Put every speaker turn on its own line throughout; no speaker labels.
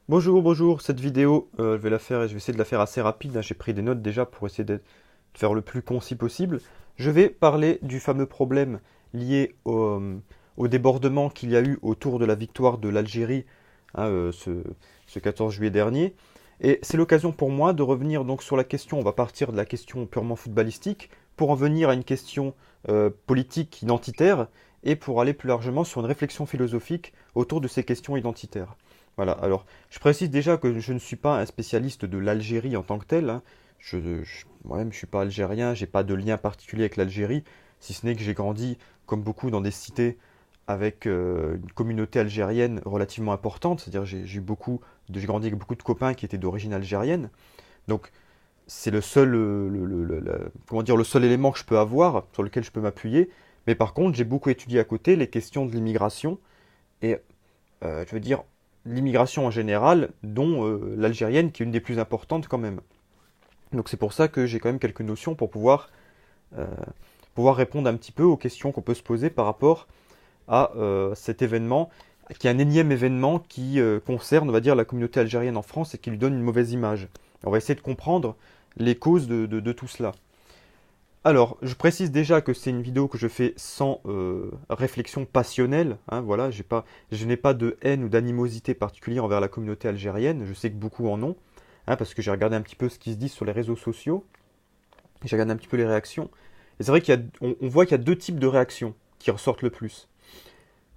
Bonjour, bonjour, cette vidéo, je vais essayer de la faire assez rapide, hein. J'ai pris des notes déjà pour essayer de faire le plus concis possible. Je vais parler du fameux problème lié au débordement qu'il y a eu autour de la victoire de l'Algérie, hein, ce 14 juillet dernier. Et c'est l'occasion pour moi de revenir donc sur la question, on va partir de la question purement footballistique, pour en venir à une question politique identitaire, et pour aller plus largement sur une réflexion philosophique autour de ces questions identitaires. Voilà, alors je précise déjà que je ne suis pas un spécialiste de l'Algérie en tant que tel, hein. Moi-même, je ne suis pas algérien, j'ai pas de lien particulier avec l'Algérie, si ce n'est que j'ai grandi, comme beaucoup, dans des cités avec une communauté algérienne relativement importante. C'est-à-dire j'ai grandi avec beaucoup de copains qui étaient d'origine algérienne. Donc c'est le seul, comment dire, le seul élément que je peux avoir, sur lequel je peux m'appuyer. Mais par contre, j'ai beaucoup étudié à côté les questions de l'immigration et je veux dire, l'immigration en général, dont l'algérienne qui est une des plus importantes quand même. Donc c'est pour ça que j'ai quand même quelques notions pour euh, pouvoir répondre un petit peu aux questions qu'on peut se poser par rapport à cet événement, qui est un énième événement qui concerne, on va dire, la communauté algérienne en France et qui lui donne une mauvaise image. On va essayer de comprendre les causes de tout cela. Alors, je précise déjà que c'est une vidéo que je fais sans réflexion passionnelle, hein, voilà, je n'ai pas de haine ou d'animosité particulière envers la communauté algérienne. Je sais que beaucoup en ont, hein, parce que j'ai regardé un petit peu ce qui se dit sur les réseaux sociaux, j'ai regardé un petit peu les réactions. Et c'est vrai on voit qu'il y a deux types de réactions qui ressortent le plus,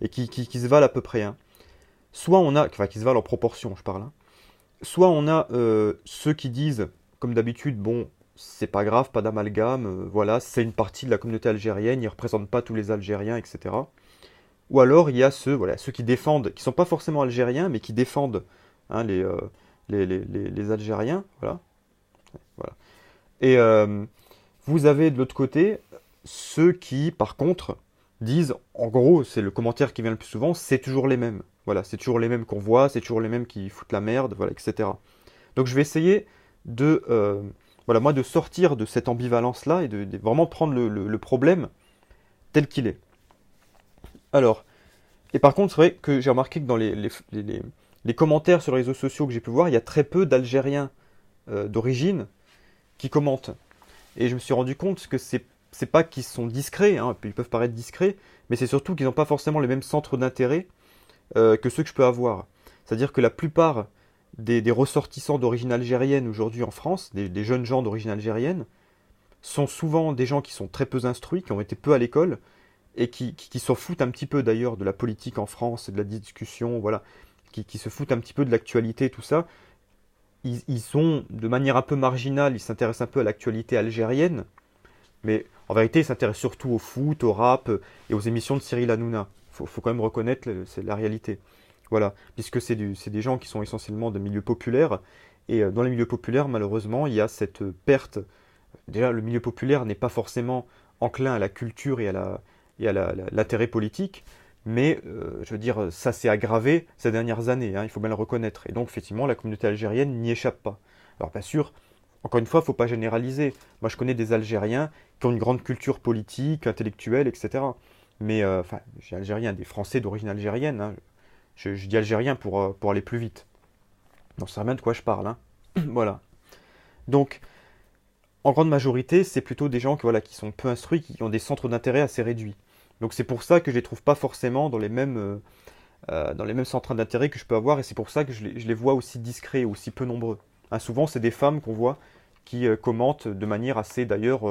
et qui se valent à peu près, hein. Soit on a, enfin qui se valent en proportion, je parle, hein. Soit on a ceux qui disent, comme d'habitude, bon, c'est pas grave, pas d'amalgame, voilà, c'est une partie de la communauté algérienne, ils représentent pas tous les Algériens, etc. Ou alors il y a ceux qui défendent, qui sont pas forcément algériens, mais qui défendent, hein, les Algériens, voilà, voilà. Et vous avez de l'autre côté ceux qui, par contre, disent, en gros, c'est le commentaire qui vient le plus souvent, c'est toujours les mêmes. Voilà, c'est toujours les mêmes qu'on voit, c'est toujours les mêmes qui foutent la merde, voilà, etc. Donc je vais essayer de, voilà, moi, de sortir de cette ambivalence-là et de vraiment prendre le problème tel qu'il est. Alors, et par contre, c'est vrai que j'ai remarqué que dans les commentaires sur les réseaux sociaux que j'ai pu voir, il y a très peu d'Algériens d'origine qui commentent. Et je me suis rendu compte que c'est pas qu'ils sont discrets, hein, ils peuvent paraître discrets, mais c'est surtout qu'ils n'ont pas forcément les mêmes centres d'intérêt que ceux que je peux avoir. C'est-à-dire que la plupart des ressortissants d'origine algérienne aujourd'hui en France, des jeunes gens d'origine algérienne, sont souvent des gens qui sont très peu instruits, qui ont été peu à l'école, et qui s'en foutent un petit peu d'ailleurs de la politique en France, de la discussion, voilà, qui se foutent un petit peu de l'actualité, tout ça. Ils sont, de manière un peu marginale, ils s'intéressent un peu à l'actualité algérienne, mais en vérité, ils s'intéressent surtout au foot, au rap et aux émissions de Cyril Hanouna. Faut quand même reconnaître, c'est la réalité. Voilà, puisque c'est des gens qui sont essentiellement de milieux populaires, et dans les milieux populaires, malheureusement, il y a cette perte. Déjà, le milieu populaire n'est pas forcément enclin à la culture et à l'intérêt politique, mais je veux dire, ça s'est aggravé ces dernières années, hein, il faut bien le reconnaître. Et donc, effectivement, la communauté algérienne n'y échappe pas. Alors, bien sûr, encore une fois, il ne faut pas généraliser. Moi, je connais des Algériens qui ont une grande culture politique, intellectuelle, etc. Mais, enfin, j'ai Algériens, des Français d'origine algérienne, hein. Je dis Algérien pour aller plus vite. Donc, ça sait bien de quoi je parle, hein. Voilà. Donc, en grande majorité, c'est plutôt des gens voilà, qui sont peu instruits, qui ont des centres d'intérêt assez réduits. Donc, c'est pour ça que je ne les trouve pas forcément dans les mêmes centres d'intérêt que je peux avoir, et c'est pour ça que je les vois aussi discrets, aussi peu nombreux. Hein, souvent, c'est des femmes qu'on voit qui commentent de manière assez, d'ailleurs,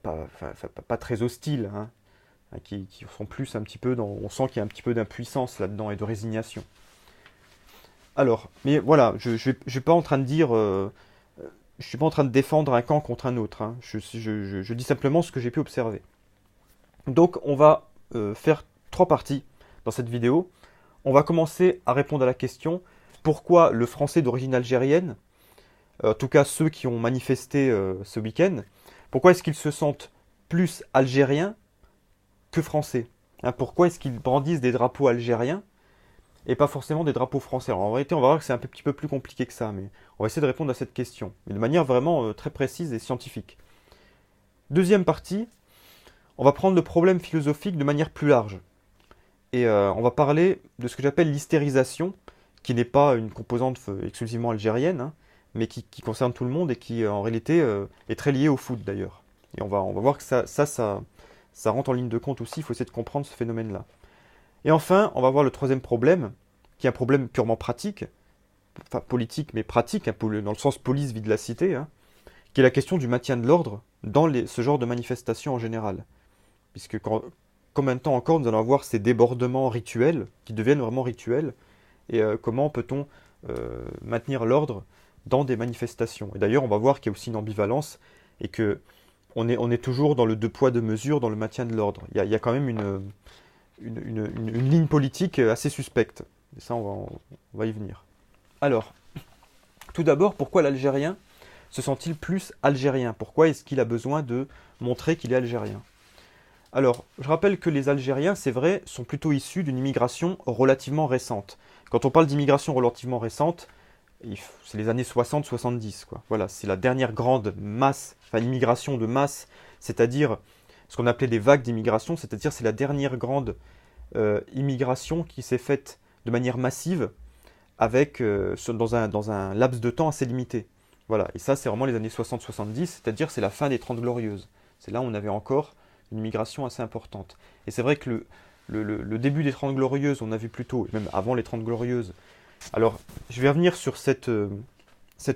pas très hostile, hein, hein, qui sont plus un petit peu dans... On sent qu'il y a un petit peu d'impuissance là-dedans et de résignation. Alors, mais voilà, je suis pas en train de dire... je suis pas en train de défendre un camp contre un autre, hein. Je dis simplement ce que j'ai pu observer. Donc, on va faire trois parties dans cette vidéo. On va commencer à répondre à la question pourquoi le français d'origine algérienne, en tout cas ceux qui ont manifesté ce week-end, pourquoi est-ce qu'ils se sentent plus algériens que français, hein? Pourquoi est-ce qu'ils brandissent des drapeaux algériens et pas forcément des drapeaux français? Alors, en réalité, on va voir que c'est un petit peu plus compliqué que ça, mais on va essayer de répondre à cette question, mais de manière vraiment très précise et scientifique. Deuxième partie, on va prendre le problème philosophique de manière plus large. Et on va parler de ce que j'appelle l'hystérisation, qui n'est pas une composante exclusivement algérienne, hein, mais qui concerne tout le monde et qui en réalité est très liée au foot d'ailleurs. Et on va voir que ça rentre en ligne de compte aussi, il faut essayer de comprendre ce phénomène-là. Et enfin, on va voir le troisième problème, qui est un problème purement pratique, enfin politique mais pratique, hein, dans le sens police vie de la cité, hein, qui est la question du maintien de l'ordre dans ce genre de manifestations en général. Puisque combien de temps encore nous allons avoir ces débordements rituels, qui deviennent vraiment rituels, et comment peut-on maintenir l'ordre dans des manifestations. Et d'ailleurs, on va voir qu'il y a aussi une ambivalence, et que on est toujours dans le deux poids deux mesures dans le maintien de l'ordre. Il y a quand même une ligne politique assez suspecte. Et ça, on va y venir. Alors, tout d'abord, pourquoi l'Algérien se sent-il plus algérien? Pourquoi est-ce qu'il a besoin de montrer qu'il est algérien? Alors, je rappelle que les Algériens, c'est vrai, sont plutôt issus d'une immigration relativement récente. Quand on parle d'immigration relativement récente, c'est les années 60-70, quoi. Voilà, c'est la dernière grande masse, enfin immigration de masse, c'est-à-dire ce qu'on appelait les vagues d'immigration, c'est-à-dire c'est la dernière grande immigration qui s'est faite de manière massive avec, dans un laps de temps assez limité. Voilà, et ça c'est vraiment les années 60-70, c'est-à-dire c'est la fin des Trente Glorieuses. C'est là où on avait encore une immigration assez importante. Et c'est vrai que le début des Trente Glorieuses, on a vu plus tôt, même avant les Trente Glorieuses. Alors, je vais revenir sur cette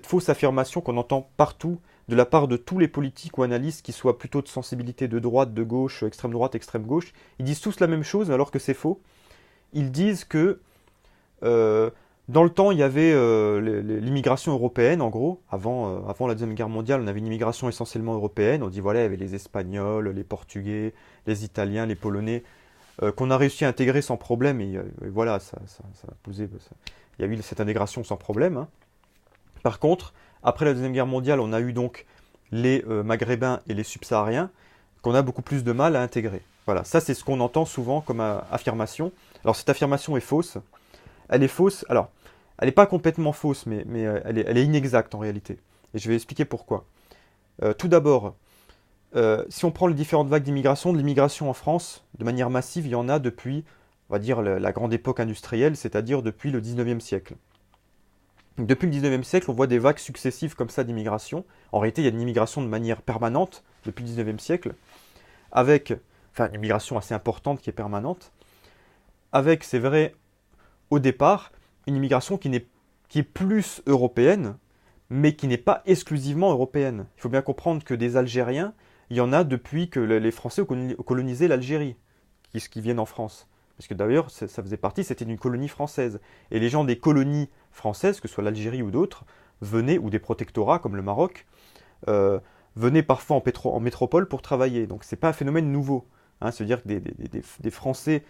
fausse affirmation qu'on entend partout, de la part de tous les politiques ou analystes qui soient plutôt de sensibilité de droite, de gauche, extrême droite, extrême gauche. Ils disent tous la même chose alors que c'est faux. Ils disent que dans le temps, il y avait l'immigration européenne, en gros. Avant la Deuxième Guerre mondiale, on avait une immigration essentiellement européenne. On dit, voilà, il y avait les Espagnols, les Portugais, les Italiens, les Polonais, qu'on a réussi à intégrer sans problème. Et voilà, ça a posé... Il y a eu cette intégration sans problème, hein. Par contre, après la Deuxième Guerre mondiale, on a eu donc les Maghrébins et les Subsahariens qu'on a beaucoup plus de mal à intégrer. Voilà, ça c'est ce qu'on entend souvent comme affirmation. Alors cette affirmation est fausse. Elle est fausse, alors, elle n'est pas complètement fausse, mais elle est inexacte en réalité. Et je vais expliquer pourquoi. Tout d'abord, si on prend les différentes vagues d'immigration, de l'immigration en France, de manière massive, il y en a depuis, on va dire, la grande époque industrielle, c'est-à-dire depuis le 19e siècle. Depuis le 19e siècle, on voit des vagues successives comme ça d'immigration. En réalité, il y a une immigration de manière permanente depuis le 19e siècle, avec, enfin, une immigration assez importante qui est permanente, avec, c'est vrai, au départ, une immigration qui est plus européenne, mais qui n'est pas exclusivement européenne. Il faut bien comprendre que des Algériens, il y en a depuis que les Français ont colonisé l'Algérie, qui viennent en France. Parce que d'ailleurs, ça faisait partie, c'était une colonie française. Et les gens des colonies françaises, que ce soit l'Algérie ou d'autres, venaient, ou des protectorats comme le Maroc, venaient parfois en métropole pour travailler. Donc ce n'est pas un phénomène nouveau. Hein, c'est-à-dire que des Français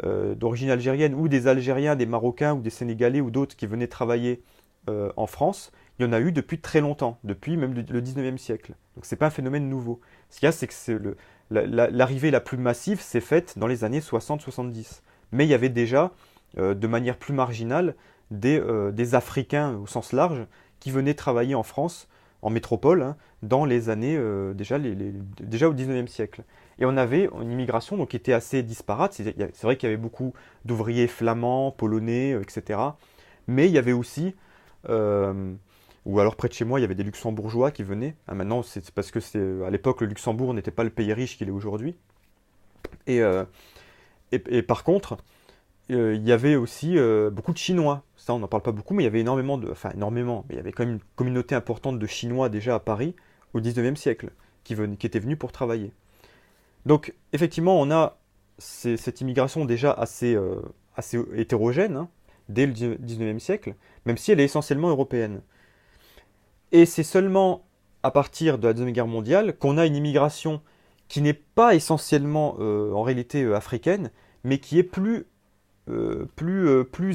d'origine algérienne, ou des Algériens, des Marocains, ou des Sénégalais, ou d'autres qui venaient travailler en France, il y en a eu depuis très longtemps, depuis même le 19e siècle. Donc ce n'est pas un phénomène nouveau. Ce qu'il y a, c'est que l'arrivée la plus massive s'est faite dans les années 60-70. Mais il y avait déjà, de manière plus marginale, des Africains au sens large qui venaient travailler en France, en métropole, hein, dans les années déjà au 19e siècle. Et on avait une immigration donc, qui était assez disparate. C'est vrai qu'il y avait beaucoup d'ouvriers flamands, polonais, etc. Mais il y avait aussi, ou alors près de chez moi, il y avait des luxembourgeois qui venaient. Ah, maintenant, c'est parce que à l'époque, le Luxembourg n'était pas le pays riche qu'il est aujourd'hui. Et par contre, il y avait aussi beaucoup de Chinois. Ça, on n'en parle pas beaucoup, mais il y avait énormément mais il y avait quand même une communauté importante de Chinois déjà à Paris au 19e siècle, qui étaient venus pour travailler. Donc, effectivement, on a cette immigration déjà assez hétérogène, hein, dès le 19e siècle, même si elle est essentiellement européenne. Et c'est seulement à partir de la Deuxième Guerre mondiale qu'on a une immigration qui n'est pas essentiellement en réalité africaine, mais qui est plus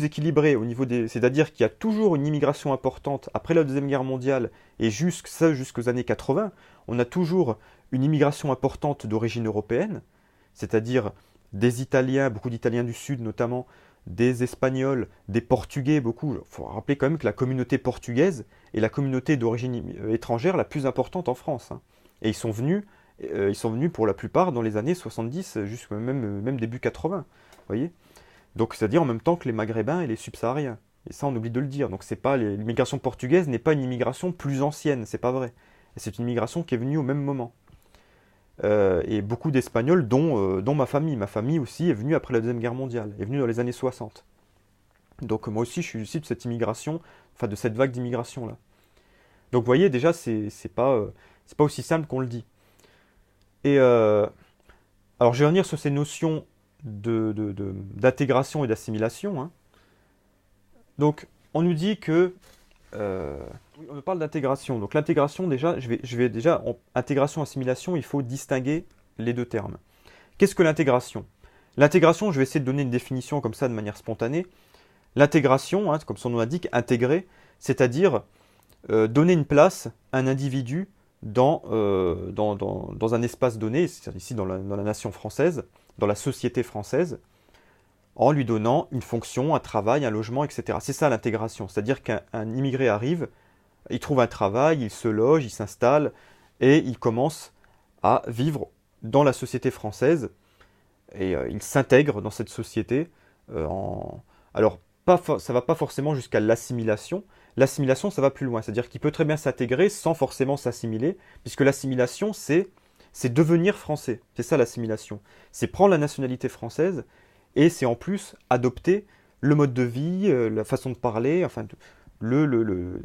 équilibrée au niveau des... C'est-à-dire qu'il y a toujours une immigration importante après la Deuxième Guerre mondiale et jusqu'aux années 80, on a toujours une immigration importante d'origine européenne, c'est-à-dire des Italiens, beaucoup d'Italiens du Sud notamment, des Espagnols, des Portugais, beaucoup. Il faut rappeler quand même que la communauté portugaise est la communauté d'origine étrangère la plus importante en France, hein. Et ils sont venus pour la plupart dans les années 70, jusqu'à même début 80. Voyez ? Donc c'est-à-dire en même temps que les Maghrébins et les Subsahariens. Et ça, on oublie de le dire. Donc, c'est pas l'immigration portugaise n'est pas une immigration plus ancienne, c'est pas vrai. C'est une immigration qui est venue au même moment. Et beaucoup d'Espagnols, dont ma famille. Ma famille aussi est venue après la Deuxième Guerre mondiale, est venue dans les années 60. Donc moi aussi, je suis issu de cette immigration, enfin de cette vague d'immigration là. Donc vous voyez, déjà, c'est pas aussi simple qu'on le dit. Et alors je vais revenir sur ces notions d'intégration et d'assimilation, hein. Donc on nous dit que oui, on parle d'intégration. Donc l'intégration, déjà, intégration, assimilation, il faut distinguer les deux termes. Qu'est-ce que l'intégration? L'intégration, je vais essayer de donner une définition comme ça de manière spontanée. L'intégration, hein, comme son nom l'indique, intégrer, c'est-à-dire donner une place à un individu dans un espace donné, c'est-à-dire ici dans la nation française, dans la société française, en lui donnant une fonction, un travail, un logement, etc. C'est ça l'intégration, c'est-à-dire qu'un immigré arrive, il trouve un travail, il se loge, il s'installe et il commence à vivre dans la société française et il s'intègre dans cette société. Alors, ça ne va pas forcément jusqu'à l'assimilation. L'assimilation, ça va plus loin, c'est-à-dire qu'il peut très bien s'intégrer sans forcément s'assimiler, puisque l'assimilation, c'est devenir français. C'est ça l'assimilation. C'est prendre la nationalité française et c'est en plus adopter le mode de vie, la façon de parler, enfin,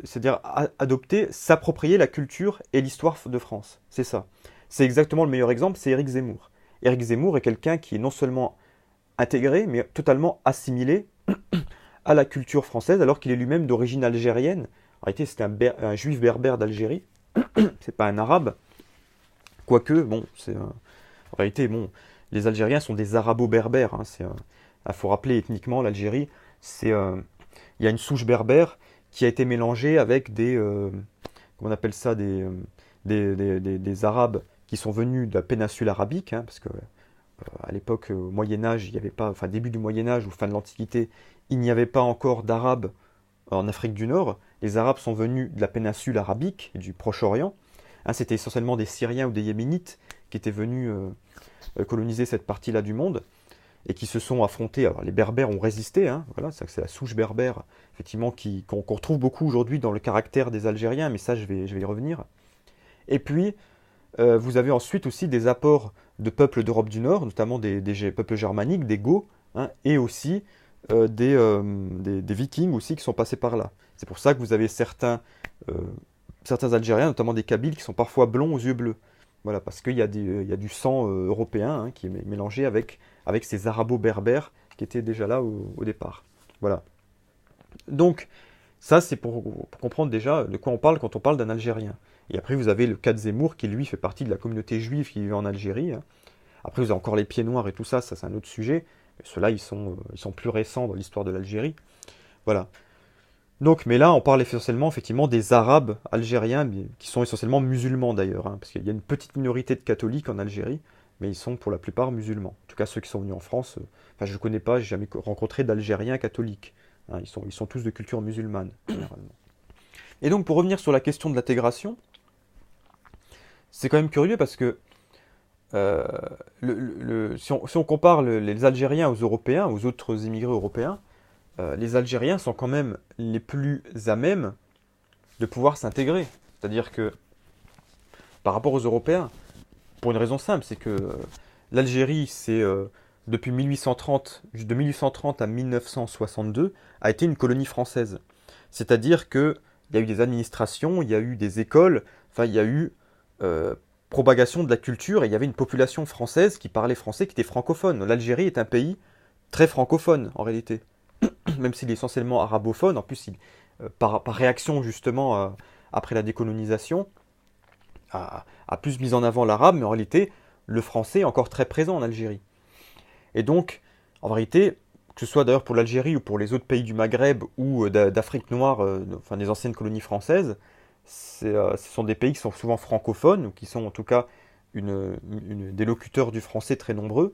c'est-à-dire adopter, s'approprier la culture et l'histoire de France. C'est ça. C'est exactement le meilleur exemple, c'est Éric Zemmour. Éric Zemmour est quelqu'un qui est non seulement intégré, mais totalement assimilé à la culture française, alors qu'il est lui-même d'origine algérienne. En réalité, c'est un juif berbère d'Algérie. C'est pas un arabe. Quoique, bon, en réalité, bon, les Algériens sont des arabo-berbères, hein. Il faut rappeler ethniquement l'Algérie. Il y a une souche berbère qui a été mélangée avec comment on appelle ça, des Arabes qui sont venus de la péninsule arabique, hein, parce que à l'époque, au Moyen-Âge, il n'y avait pas, enfin début du Moyen-Âge ou fin de l'Antiquité, il n'y avait pas encore d'Arabes en Afrique du Nord. Les Arabes sont venus de la péninsule arabique et du Proche-Orient. Hein, c'était essentiellement des Syriens ou des Yéménites qui étaient venus coloniser cette partie-là du monde et qui se sont affrontés. Alors les Berbères ont résisté, hein, voilà, c'est la souche berbère, effectivement, qu'on retrouve beaucoup aujourd'hui dans le caractère des Algériens, mais ça je vais y revenir. Et puis, vous avez ensuite aussi des apports de peuples d'Europe du Nord, notamment des peuples germaniques, des Goths, hein, et aussi des Vikings aussi qui sont passés par là. C'est pour ça que vous avez certains Algériens, notamment des Kabyles, qui sont parfois blonds aux yeux bleus. Voilà, parce qu'il y a du sang européen, hein, qui est mélangé avec ces arabo-berbères qui étaient déjà là au départ. Voilà. Donc, ça, c'est pour comprendre déjà de quoi on parle quand on parle d'un Algérien. Et après, vous avez le cas de Zemmour, qui lui fait partie de la communauté juive qui vit en Algérie, hein. Après, vous avez encore les pieds noirs et tout ça, c'est un autre sujet. Ceux-là, ils sont plus récents dans l'histoire de l'Algérie. Voilà. Donc, mais là, on parle essentiellement, effectivement, des Arabes algériens, qui sont essentiellement musulmans d'ailleurs, hein, parce qu'il y a une petite minorité de catholiques en Algérie, mais ils sont pour la plupart musulmans. En tout cas, ceux qui sont venus en France, enfin, je ne connais pas, j'ai jamais rencontré d'Algériens catholiques, hein, ils sont tous de culture musulmane, généralement. Et donc, pour revenir sur la question de l'intégration, c'est quand même curieux parce que si on compare les Algériens aux Européens, aux autres immigrés européens, les Algériens sont quand même les plus à même de pouvoir s'intégrer. C'est-à-dire que par rapport aux Européens, pour une raison simple, c'est que l'Algérie, depuis 1830, de 1830 à 1962, a été une colonie française. C'est-à-dire qu'il y a eu des administrations, il y a eu des écoles, enfin il y a eu propagation de la culture et il y avait une population française qui parlait français, qui était francophone. L'Algérie est un pays très francophone en réalité, même s'il est essentiellement arabophone. En plus, par réaction justement après la décolonisation, a plus mis en avant l'arabe, mais en réalité, le français est encore très présent en Algérie. Et donc, en vérité, que ce soit d'ailleurs pour l'Algérie ou pour les autres pays du Maghreb ou d'Afrique noire, enfin des anciennes colonies françaises, ce sont des pays qui sont souvent francophones, ou qui sont en tout cas des locuteurs du français très nombreux,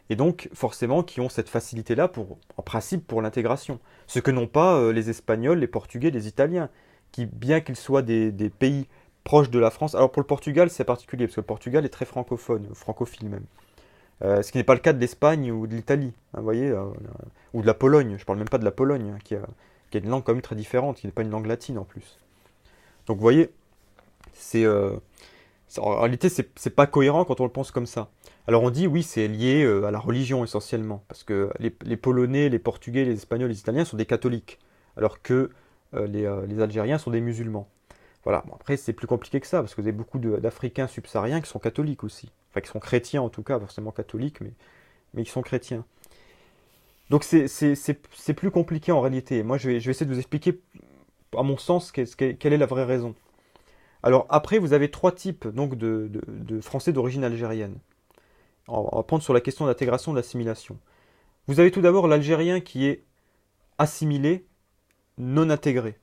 et donc forcément qui ont cette facilité-là, en principe, pour l'intégration. Ce que n'ont pas les Espagnols, les Portugais, les Italiens, qui, bien qu'ils soient des pays proches de la France, alors pour le Portugal c'est particulier, parce que le Portugal est très francophone, francophile même. Ce qui n'est pas le cas de l'Espagne ou de l'Italie, hein, vous voyez, ou de la Pologne, je ne parle même pas de la Pologne, hein, qui est une langue quand même très différente, qui n'est pas une langue latine en plus. Donc vous voyez, c'est en réalité, c'est pas cohérent quand on le pense comme ça. Alors on dit oui, c'est lié à la religion essentiellement, parce que les Polonais, les Portugais, les Espagnols, les Italiens sont des catholiques, alors que les Algériens sont des musulmans. Voilà, bon, après c'est plus compliqué que ça, parce que vous avez beaucoup d'Africains subsahariens qui sont catholiques aussi. Enfin, qui sont chrétiens en tout cas, pas forcément catholiques, mais qui sont chrétiens. Donc c'est plus compliqué en réalité. Moi je vais essayer de vous expliquer, à mon sens, quelle est la vraie raison. Alors après, vous avez trois types donc, de Français d'origine algérienne. On va prendre sur la question d'intégration et d'assimilation. Vous avez tout d'abord l'Algérien qui est assimilé, non intégré.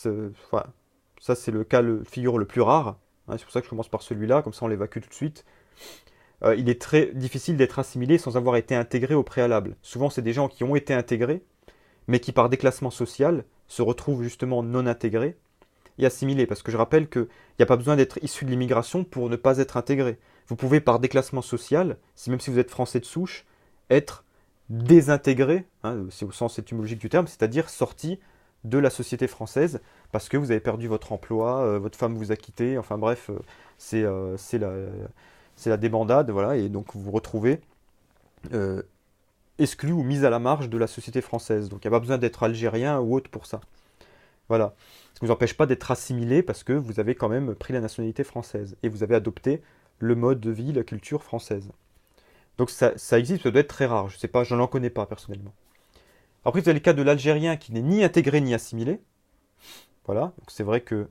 Enfin, ça, c'est le cas, le figure le plus rare. Hein, c'est pour ça que je commence par celui-là, comme ça on l'évacue tout de suite. Il est très difficile d'être assimilé sans avoir été intégré au préalable. Souvent, c'est des gens qui ont été intégrés, mais qui, par déclassement social, se retrouvent justement non intégrés et assimilés. Parce que je rappelle qu'il n'y a pas besoin d'être issu de l'immigration pour ne pas être intégré. Vous pouvez, par déclassement social, même si vous êtes français de souche, être désintégré, hein, c'est au sens étymologique du terme, c'est-à-dire sorti de la société française parce que vous avez perdu votre emploi, votre femme vous a quitté, enfin bref, c'est la débandade, voilà, et donc vous vous retrouvez euh, exclu ou mis à la marge de la société française. Donc il n'y a pas besoin d'être algérien ou autre pour ça. Voilà. Ça ne vous empêche pas d'être assimilé parce que vous avez quand même pris la nationalité française et vous avez adopté le mode de vie, la culture française. Donc ça existe, ça doit être très rare. Je sais pas, je n'en connais pas personnellement. Après, vous avez le cas de l'Algérien qui n'est ni intégré ni assimilé. Voilà. Donc c'est vrai que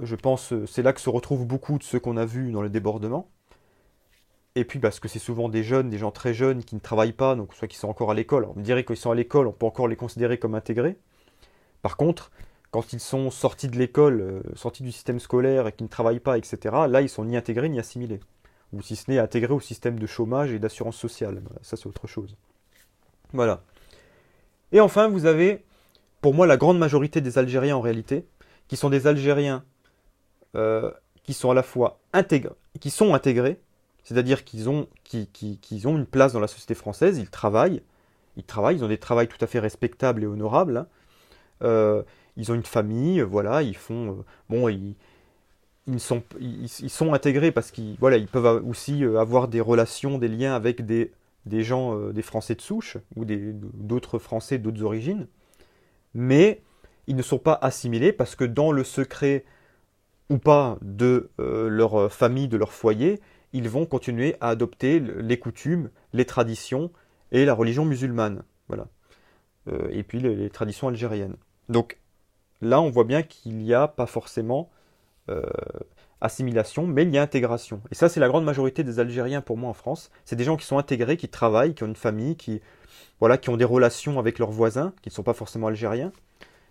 je pense, c'est là que se retrouvent beaucoup de ceux qu'on a vus dans le débordement. Et puis parce que c'est souvent des jeunes, des gens très jeunes qui ne travaillent pas, donc soit qui sont encore à l'école. Alors, on me dirait qu'ils sont à l'école, on peut encore les considérer comme intégrés. Par contre, quand ils sont sortis de l'école, sortis du système scolaire et qui ne travaillent pas, etc., là, ils sont ni intégrés ni assimilés. Ou si ce n'est intégrés au système de chômage et d'assurance sociale. Voilà, ça, c'est autre chose. Voilà. Et enfin, vous avez, pour moi, la grande majorité des Algériens en réalité, qui sont des Algériens euh, qui sont à la fois intégrés, c'est-à-dire qu'ils ont une place dans la société française, ils ont des travails tout à fait respectables et honorables, hein. Euh, ils ont une famille, voilà, ils font, bon, ils sont intégrés parce qu'ils, voilà, ils peuvent aussi avoir des relations, des liens avec des gens, des Français de souche ou d'autres Français d'autres origines, mais ils ne sont pas assimilés parce que dans le secret ou pas de leur famille, de leur foyer, ils vont continuer à adopter les coutumes, les traditions et la religion musulmane. Voilà. Et puis les traditions algériennes. Donc là, on voit bien qu'il n'y a pas forcément euh, assimilation, mais il y a intégration. Et ça, c'est la grande majorité des Algériens pour moi en France. C'est des gens qui sont intégrés, qui travaillent, qui ont une famille, voilà, qui ont des relations avec leurs voisins, qui ne sont pas forcément algériens,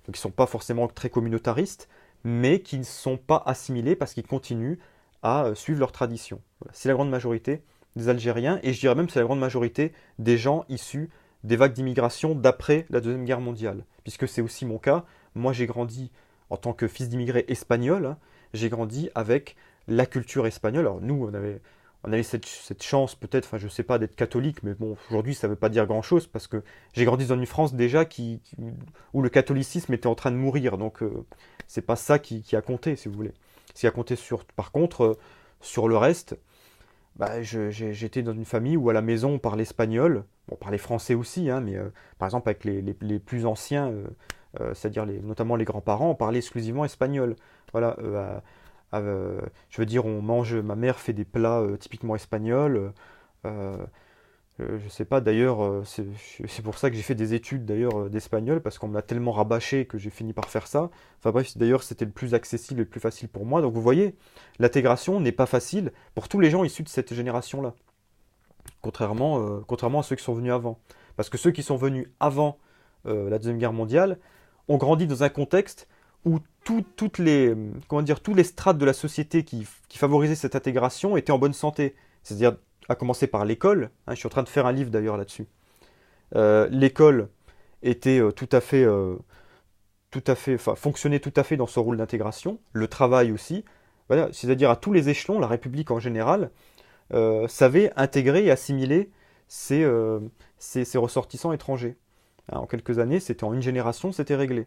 donc qui ne sont pas forcément très communautaristes, mais qui ne sont pas assimilés parce qu'ils continuent à suivre leurs traditions. Voilà. C'est la grande majorité des Algériens, et je dirais même que c'est la grande majorité des gens issus des vagues d'immigration d'après la Deuxième Guerre mondiale, puisque c'est aussi mon cas. Moi, j'ai grandi en tant que fils d'immigrés espagnol, hein, j'ai grandi avec la culture espagnole. Alors nous, on avait cette chance peut-être, enfin je sais pas, d'être catholique, mais bon, aujourd'hui ça ne veut pas dire grand-chose, parce que j'ai grandi dans une France déjà où le catholicisme était en train de mourir, donc c'est pas ça qui a compté, si vous voulez. Ce qui a compté par contre, sur le reste, bah, j'étais dans une famille où à la maison on parlait espagnol, bon, on parlait français aussi, hein, mais par exemple avec les plus anciens, c'est-à-dire notamment les grands-parents, on parlait exclusivement espagnol. Voilà, je veux dire, ma mère fait des plats typiquement espagnols. euh, je sais pas, d'ailleurs, c'est pour ça que j'ai fait des études d'ailleurs d'espagnol, parce qu'on me l'a tellement rabâché que j'ai fini par faire ça. Enfin bref, d'ailleurs, c'était le plus accessible et le plus facile pour moi. Donc vous voyez, l'intégration n'est pas facile pour tous les gens issus de cette génération-là, contrairement à ceux qui sont venus avant. Parce que ceux qui sont venus avant la Deuxième Guerre mondiale ont grandi dans un contexte où comment dire, tous les strates de la société qui favorisaient cette intégration étaient en bonne santé. C'est-à-dire, à commencer par l'école, hein, je suis en train de faire un livre d'ailleurs là-dessus. L'école était enfin, fonctionnait tout à fait dans son rôle d'intégration, le travail aussi, voilà, c'est-à-dire à tous les échelons, la République en général savait intégrer et assimiler ses ressortissants étrangers. Hein, en quelques années, c'était en une génération, c'était réglé.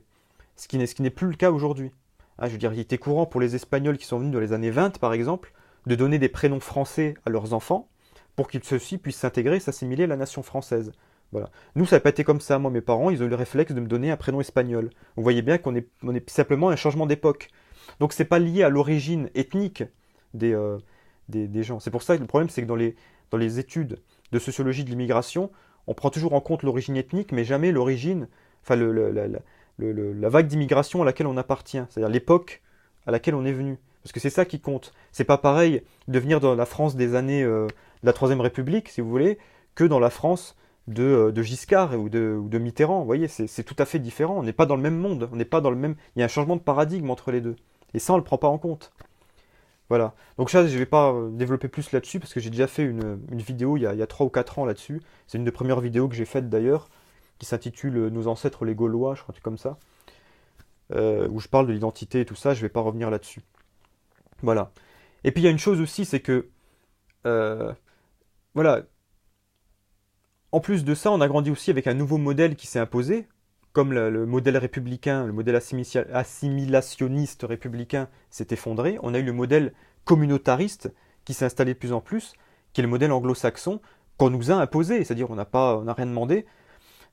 Ce qui n'est plus le cas aujourd'hui. Hein, je veux dire, il était courant pour les Espagnols qui sont venus dans les années 20, par exemple, de donner des prénoms français à leurs enfants pour qu'ils ceux-ci puissent s'intégrer et s'assimiler à la nation française. Voilà. Nous, ça n'a pas été comme ça. Moi, mes parents, ils ont eu le réflexe de me donner un prénom espagnol. Vous voyez bien on est simplement un changement d'époque. Donc, c'est pas lié à l'origine ethnique des, euh, des gens. C'est pour ça que le problème, c'est que dans les études de sociologie de l'immigration, on prend toujours en compte l'origine ethnique, mais jamais l'origine, enfin la vague d'immigration à laquelle on appartient, c'est-à-dire l'époque à laquelle on est venu. Parce que c'est ça qui compte. C'est pas pareil de venir dans la France des années de la Troisième République, si vous voulez, que dans la France de Giscard ou de Mitterrand. Vous voyez, c'est tout à fait différent. On n'est pas dans le même monde. On n'est pas dans le même. Il y a un changement de paradigme entre les deux. Et ça, on ne le prend pas en compte. Voilà. Donc ça, je ne vais pas développer plus là-dessus parce que j'ai déjà fait une vidéo il y a 3 ou 4 ans là-dessus. C'est une des premières vidéos que j'ai faites d'ailleurs, qui s'intitule Nos ancêtres les Gaulois, je crois, un truc comme ça, où je parle de l'identité et tout ça. Je ne vais pas revenir là-dessus. Voilà. Et puis il y a une chose aussi, c'est que, euh, voilà, en plus de ça, on a grandi aussi avec un nouveau modèle qui s'est imposé, comme le modèle républicain, le modèle assimilationniste républicain s'est effondré. On a eu le modèle communautariste qui s'est installé de plus en plus, qui est le modèle anglo-saxon qu'on nous a imposé, c'est-à-dire on n'a rien demandé.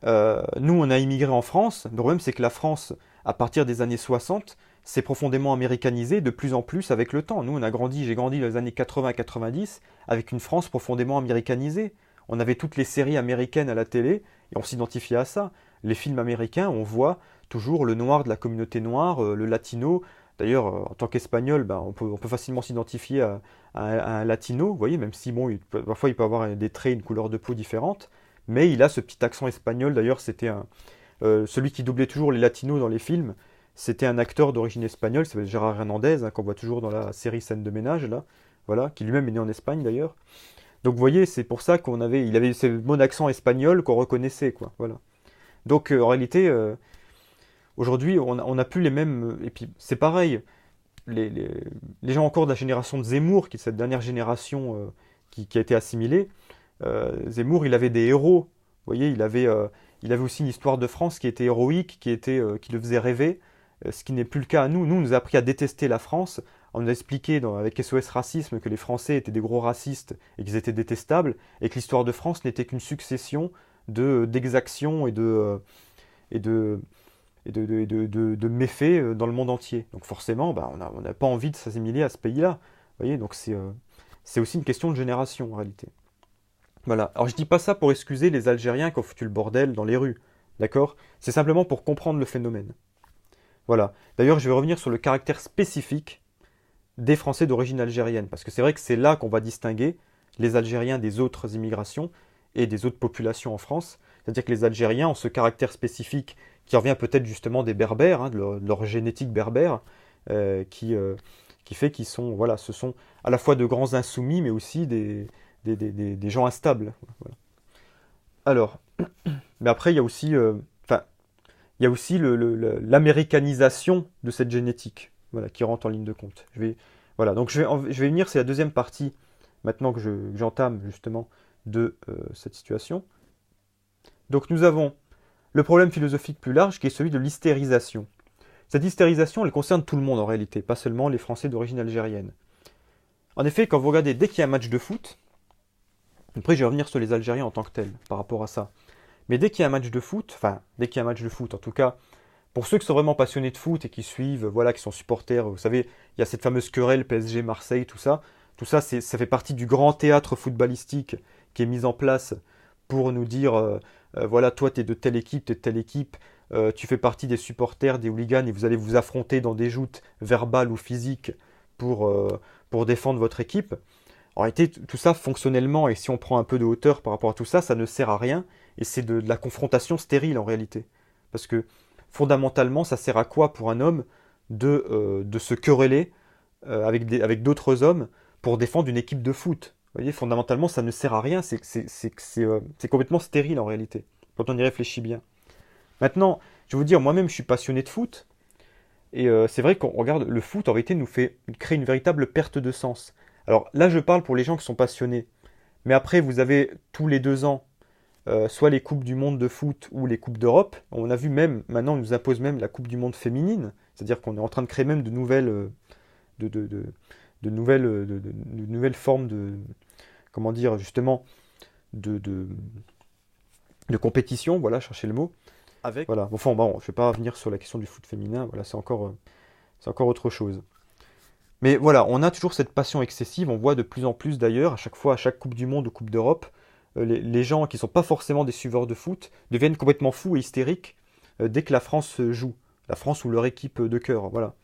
Nous, on a immigré en France. Le problème, c'est que la France, à partir des années 60, s'est profondément américanisée de plus en plus avec le temps. Nous, j'ai grandi dans les années 80-90 avec une France profondément américanisée. On avait toutes les séries américaines à la télé et on s'identifiait à ça. Les films américains, on voit toujours le noir de la communauté noire, le latino. D'ailleurs, en tant qu'espagnol, ben, on peut facilement s'identifier à un latino, vous voyez, même si bon, parfois il peut avoir des traits, une couleur de peau différente, mais il a ce petit accent espagnol. D'ailleurs, celui qui doublait toujours les latinos dans les films, c'était un acteur d'origine espagnole, c'est Gérard Hernandez, hein, qu'on voit toujours dans la série Scène de ménage, là, voilà, qui lui-même est né en Espagne d'ailleurs. Donc vous voyez, c'est pour ça il avait ce bon accent espagnol qu'on reconnaissait, quoi, voilà. Donc en réalité, aujourd'hui, on n'a plus les mêmes. Et puis c'est pareil, les, les- les gens encore de la génération de Zemmour, qui est cette dernière génération qui a été assimilée, Zemmour, il avait des héros. Vous voyez, il avait aussi une histoire de France qui était héroïque, qui le faisait rêver, ce qui n'est plus le cas à nous. Nous, on nous a appris à détester la France. On nous a expliqué avec SOS Racisme que les Français étaient des gros racistes et qu'ils étaient détestables, et que l'histoire de France n'était qu'une succession d'exactions et de, de méfaits dans le monde entier. Donc forcément, bah, on n'a pas envie de s'assimiler à ce pays-là. Vous voyez, donc c'est aussi une question de génération en réalité. Voilà. Alors je dis pas ça pour excuser les Algériens qui ont foutu le bordel dans les rues, d'accord? C'est simplement pour comprendre le phénomène. Voilà. D'ailleurs, je vais revenir sur le caractère spécifique des Français d'origine algérienne, parce que c'est vrai que c'est là qu'on va distinguer les Algériens des autres immigrations et des autres populations en France. C'est-à-dire que les Algériens ont ce caractère spécifique qui revient peut-être justement des Berbères, hein, de leur génétique berbère, euh, qui, euh, qui fait qu'ils sont, voilà, ce sont à la fois de grands insoumis, mais aussi des gens instables. Voilà. Alors, mais après, il y a aussi, enfin, il y a aussi l'américanisation de cette génétique, voilà, qui rentre en ligne de compte. Voilà, donc je vais venir, c'est la deuxième partie, maintenant que j'entame justement de cette situation. Donc nous avons le problème philosophique plus large qui est celui de l'hystérisation. Cette hystérisation, elle concerne tout le monde en réalité, pas seulement les Français d'origine algérienne. En effet, quand vous regardez, dès qu'il y a un match de foot, après je vais revenir sur les Algériens en tant que tels par rapport à ça, mais dès qu'il y a un match de foot, enfin, dès qu'il y a un match de foot, en tout cas, pour ceux qui sont vraiment passionnés de foot et qui suivent, voilà, qui sont supporters, vous savez, il y a cette fameuse querelle PSG, Marseille, tout ça, ça fait partie du grand théâtre footballistique qui est mis en place pour nous dire, voilà, toi, tu es de telle équipe, tu es de telle équipe, tu fais partie des supporters, des hooligans, et vous allez vous affronter dans des joutes verbales ou physiques pour défendre votre équipe. En réalité, tout ça, fonctionnellement, et si on prend un peu de hauteur par rapport à tout ça, ça ne sert à rien, et c'est de la confrontation stérile en réalité. Parce que fondamentalement, ça sert à quoi pour un homme de se quereller avec d'autres hommes pour défendre une équipe de foot? Vous voyez, fondamentalement, ça ne sert à rien, c'est complètement stérile en réalité, quand on y réfléchit bien. Maintenant, je vais vous dire, moi-même, je suis passionné de foot, et c'est vrai qu'on regarde le foot, en réalité, crée une véritable perte de sens. Alors là, je parle pour les gens qui sont passionnés, mais après, vous avez tous les 2 ans soit les coupes du monde de foot ou les coupes d'Europe. On a vu même, maintenant on nous impose même la coupe du monde féminine, c'est-à-dire qu'on est en train de créer même de nouvelles, de, de- de- de nouvelles formes de, comment dire, justement, de, de, de compétition, voilà, chercher le mot. Avec. Voilà, enfin bon, je ne vais pas revenir sur la question du foot féminin, voilà, c'est encore autre chose. Mais voilà, on a toujours cette passion excessive, on voit de plus en plus d'ailleurs, à chaque fois, à chaque Coupe du Monde ou Coupe d'Europe, les gens qui ne sont pas forcément des suiveurs de foot deviennent complètement fous et hystériques dès que la France joue, la France ou leur équipe de cœur, voilà.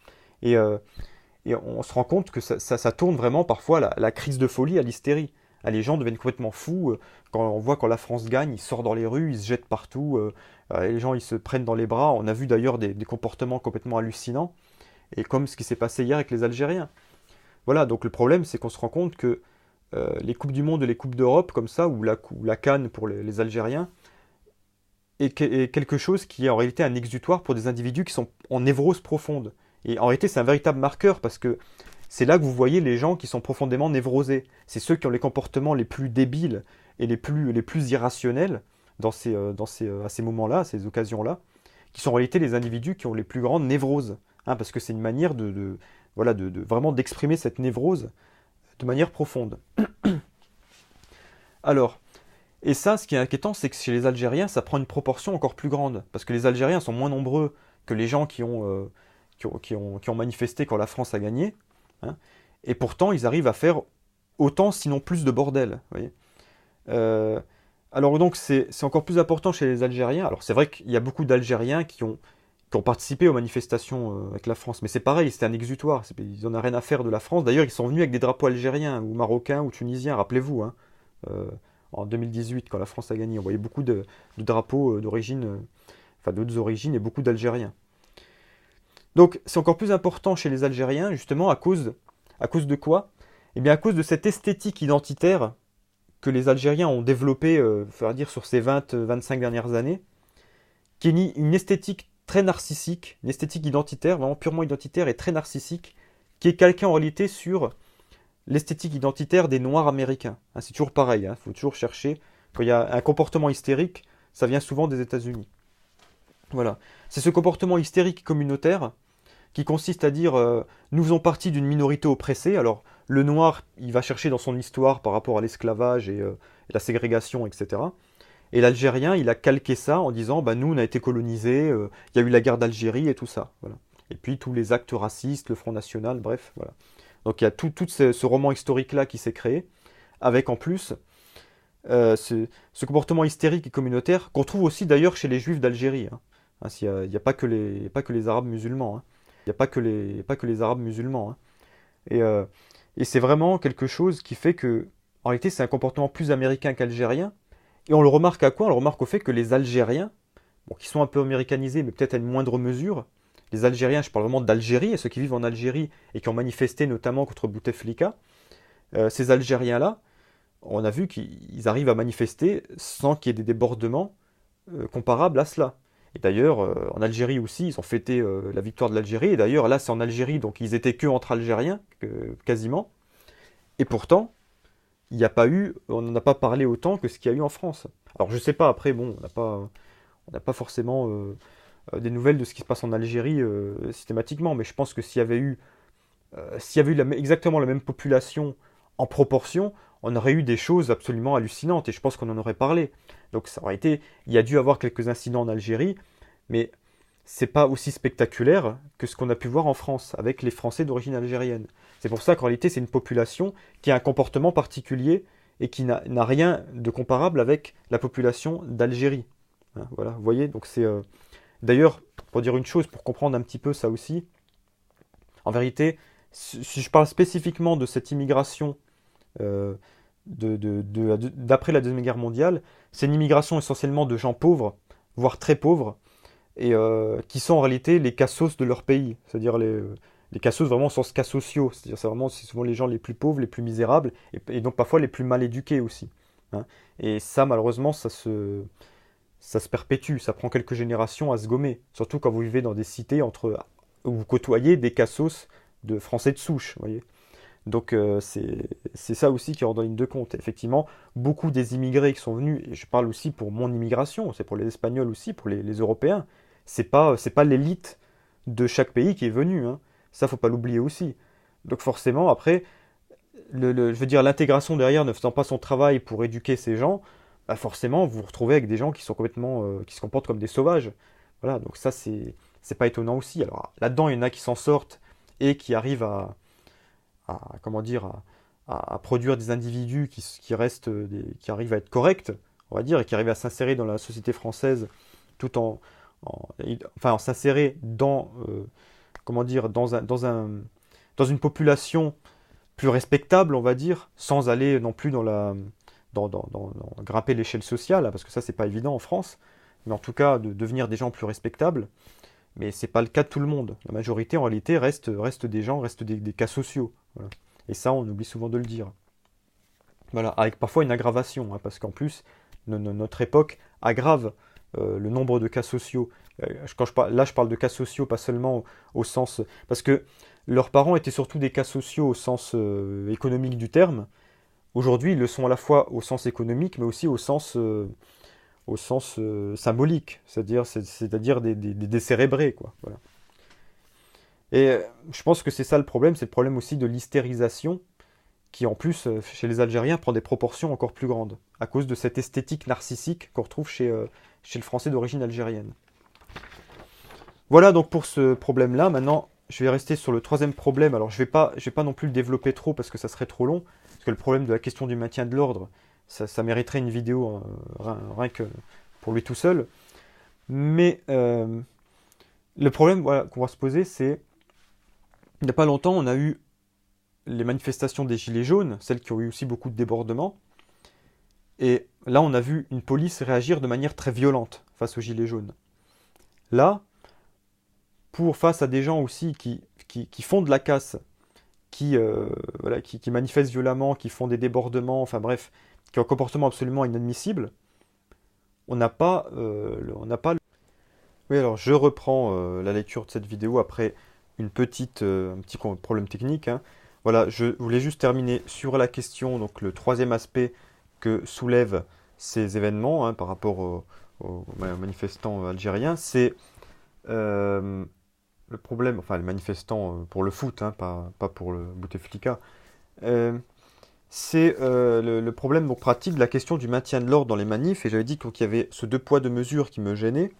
Et, euh, et on se rend compte que ça tourne vraiment parfois la crise de folie à l'hystérie. Ah, les gens deviennent complètement fous. Quand on voit quand la France gagne, ils sortent dans les rues, ils se jettent partout. Les gens, ils se prennent dans les bras. On a vu d'ailleurs des comportements complètement hallucinants. Et comme ce qui s'est passé hier avec les Algériens. Voilà, donc le problème, c'est qu'on se rend compte que les Coupes du Monde et les Coupes d'Europe, comme ça, ou la CAN pour les Algériens, est quelque chose qui est en réalité un exutoire pour des individus qui sont en névrose profonde. Et en réalité, c'est un véritable marqueur parce que c'est là que vous voyez les gens qui sont profondément névrosés. C'est ceux qui ont les comportements les plus débiles et les plus irrationnels à ces moments-là, à ces occasions-là, qui sont en réalité les individus qui ont les plus grandes névroses. Hein, parce que c'est une manière voilà, vraiment d'exprimer cette névrose de manière profonde. Alors, et ça, ce qui est inquiétant, c'est que chez les Algériens, ça prend une proportion encore plus grande. Parce que les Algériens sont moins nombreux que les gens qui ont manifesté quand la France a gagné. Hein. Et pourtant, ils arrivent à faire autant, sinon plus de bordel. Vous voyez. Euh, alors donc, c'est encore plus important chez les Algériens. Alors c'est vrai qu'il y a beaucoup d'Algériens qui ont participé aux manifestations avec la France. Mais c'est pareil, c'était un exutoire. Ils n'en ont rien à faire de la France. D'ailleurs, ils sont venus avec des drapeaux algériens, ou marocains, ou tunisiens, rappelez-vous. Hein. Euh, en 2018, quand la France a gagné, on voyait beaucoup de drapeaux d'origine, enfin d'autres origines, et beaucoup d'Algériens. Donc c'est encore plus important chez les Algériens, justement, à cause de quoi? Eh bien à cause de cette esthétique identitaire que les Algériens ont développée, faire dire, sur ces 20-25 dernières années, qui est une esthétique très narcissique, une esthétique identitaire, vraiment purement identitaire et très narcissique, qui est calquée en réalité sur l'esthétique identitaire des Noirs américains. Hein, c'est toujours pareil, il faut toujours chercher. Quand il y a un comportement hystérique, ça vient souvent des États-Unis. Voilà. C'est ce comportement hystérique communautaire qui consiste à dire nous faisons partie d'une minorité oppressée. Alors, le noir, il va chercher dans son histoire par rapport à l'esclavage et la ségrégation, etc. Et l'Algérien, il a calqué ça en disant bah, nous, on a été colonisés, il y a eu la guerre d'Algérie et tout ça. Voilà. Et puis tous les actes racistes, le Front National, bref, voilà. Donc il y a tout ce roman historique-là qui s'est créé, avec en plus ce comportement hystérique et communautaire qu'on trouve aussi d'ailleurs chez les Juifs d'Algérie. Hein. Hein, il n'y a pas que les Arabes musulmans. Hein. Il n'y a pas que les Arabes musulmans. Hein. Et, euh, et c'est vraiment quelque chose qui fait que, en réalité, c'est un comportement plus américain qu'algérien. Et on le remarque à quoi? On le remarque au fait que les Algériens, bon, qui sont un peu américanisés, mais peut-être à une moindre mesure, les Algériens, je parle vraiment d'Algérie, et ceux qui vivent en Algérie et qui ont manifesté notamment contre Bouteflika, ces Algériens-là, on a vu qu'ils arrivent à manifester sans qu'il y ait des débordements comparables à cela. Et d'ailleurs, en Algérie aussi, ils ont fêté la victoire de l'Algérie. Et d'ailleurs, là, c'est en Algérie, donc ils étaient que entre Algériens, quasiment. Et pourtant, il n'y a pas eu, on n'en a pas parlé autant que ce qu'il y a eu en France. Alors, je sais pas, après, bon, on n'a pas forcément des nouvelles de ce qui se passe en Algérie systématiquement, mais je pense que s'il y avait eu exactement la même population en proportion, on aurait eu des choses absolument hallucinantes et je pense qu'on en aurait parlé. Donc ça aurait été, il y a dû avoir quelques incidents en Algérie, mais c'est pas aussi spectaculaire que ce qu'on a pu voir en France avec les Français d'origine algérienne. C'est pour ça qu'en réalité c'est une population qui a un comportement particulier et qui n'a rien de comparable avec la population d'Algérie. Hein, voilà, vous voyez, donc c'est d'ailleurs pour dire une chose, pour comprendre un petit peu ça aussi, en vérité, si je parle spécifiquement de cette immigration euh, d'après la Deuxième Guerre mondiale, c'est une immigration essentiellement de gens pauvres, voire très pauvres, et qui sont en réalité les cassos de leur pays, c'est-à-dire les cassos vraiment au sens cas sociaux, c'est-à-dire c'est souvent les gens les plus pauvres, les plus misérables, et donc parfois les plus mal éduqués aussi. Hein. Et ça, malheureusement, ça se perpétue, ça prend quelques générations à se gommer, surtout quand vous vivez dans des cités où vous côtoyez des cassos de Français de souche, vous voyez. Donc c'est ça aussi qui rentre en ligne de compte. Effectivement, beaucoup des immigrés qui sont venus, et je parle aussi pour mon immigration, c'est pour les Espagnols aussi, pour les Européens, c'est pas l'élite de chaque pays qui est venue, hein. Ça, faut pas l'oublier aussi. Donc forcément, après, je veux dire, l'intégration derrière ne faisant pas son travail pour éduquer ces gens, bah forcément, vous vous retrouvez avec des gens qui sont complètement, qui se comportent comme des sauvages. Voilà, donc ça, c'est pas étonnant aussi. Alors là-dedans, il y en a qui s'en sortent et qui arrivent comment dire, à produire des individus qui restent, qui arrivent à être corrects, on va dire, et qui arrivent à s'insérer dans la société française tout en, enfin, en s'insérer dans, comment dire, dans une population plus respectable, on va dire, sans aller non plus dans grimper l'échelle sociale, hein, parce que ça, c'est pas évident en France, mais en tout cas, de devenir des gens plus respectables. Mais c'est pas le cas de tout le monde. La majorité, en réalité, reste des gens, reste des cas sociaux. Voilà. Et ça, on oublie souvent de le dire. Voilà, avec parfois une aggravation, hein, parce qu'en plus, notre époque aggrave le nombre de cas sociaux. Là, je parle de cas sociaux, pas seulement au sens... Parce que leurs parents étaient surtout des cas sociaux au sens économique du terme. Aujourd'hui, ils le sont à la fois au sens économique, mais aussi au sens symbolique, c'est-à-dire des décérébrés, quoi. Voilà. Et je pense que c'est ça le problème, c'est le problème aussi de l'hystérisation, qui en plus, chez les Algériens, prend des proportions encore plus grandes, à cause de cette esthétique narcissique qu'on retrouve chez le français d'origine algérienne. Voilà donc pour ce problème-là. Maintenant, je vais rester sur le troisième problème. Alors, je vais pas non plus le développer trop parce que ça serait trop long, parce que le problème de la question du maintien de l'ordre, ça mériterait une vidéo rien que pour lui tout seul. Mais le problème voilà, qu'on va se poser, c'est il n'y a pas longtemps, on a eu les manifestations des Gilets jaunes, celles qui ont eu aussi beaucoup de débordements. Et là, on a vu une police réagir de manière très violente face aux Gilets jaunes. Là, face à des gens aussi qui font de la casse, voilà, qui manifestent violemment, qui font des débordements, enfin bref, qui ont un comportement absolument inadmissible, on n'a pas, Oui, alors je reprends la lecture de cette vidéo après un petit problème technique, hein. Voilà, je voulais juste terminer sur la question, donc le troisième aspect que soulèvent ces événements, hein, par rapport aux manifestants algériens, c'est euh, le problème, enfin les manifestants pour le foot, hein, pas pour le Bouteflika, euh, c'est le problème donc, pratique de la question du maintien de l'ordre dans les manifs, et j'avais dit qu'il y avait ce deux poids deux mesures qui me gênait,